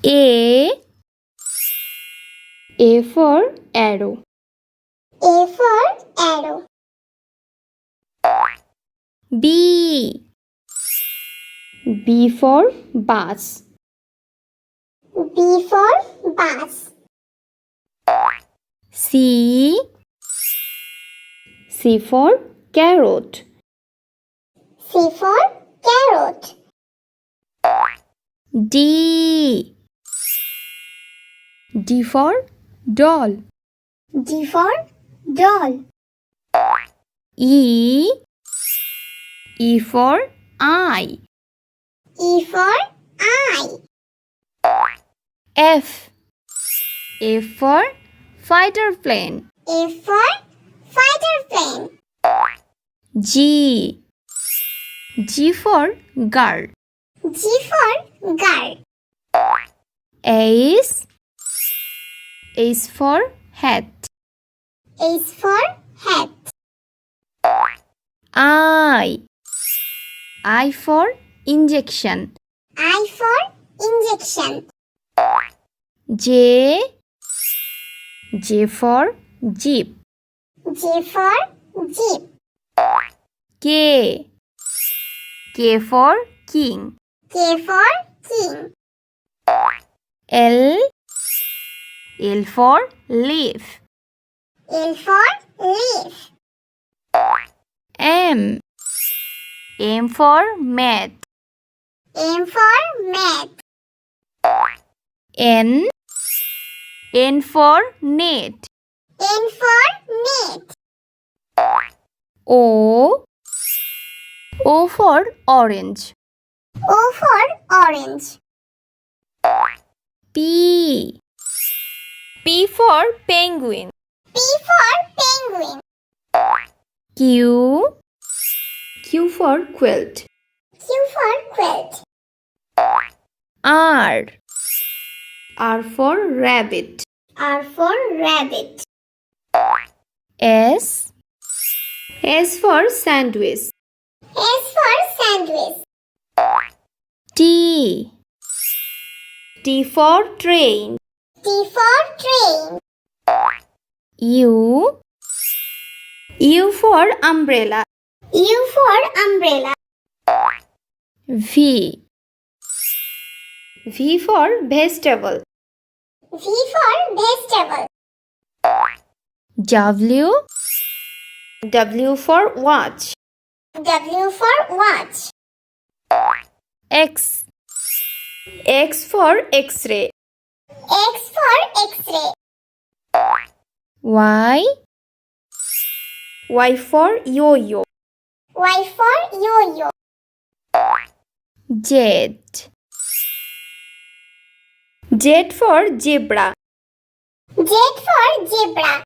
A for arrow. A for arrow. B for bus. B for bus. C for carrot. C for carrot. D for doll. D for doll. E for eye. E for eye. F for fighter plane. A for fighter plane. G for girl. G for girl. H for hat. H for hat. I for injection. I for injection. J for jeep. J for jeep. K for king. K for king. L for leaf. L for leaf. M for mat. M for mat. N for net. N for net. O for orange. O for orange. P for penguin. P for penguin. Q for quilt. Q for quilt. R for rabbit. R for rabbit. S for sandwich. S for sandwich. T for train. T for train. U for umbrella. U for umbrella. V for vegetable. V for vegetable. W for watch. W for watch. X for X-ray. X for X-ray. Y for yo-yo. Y for yo-yo. Z for zebra. Z for zebra.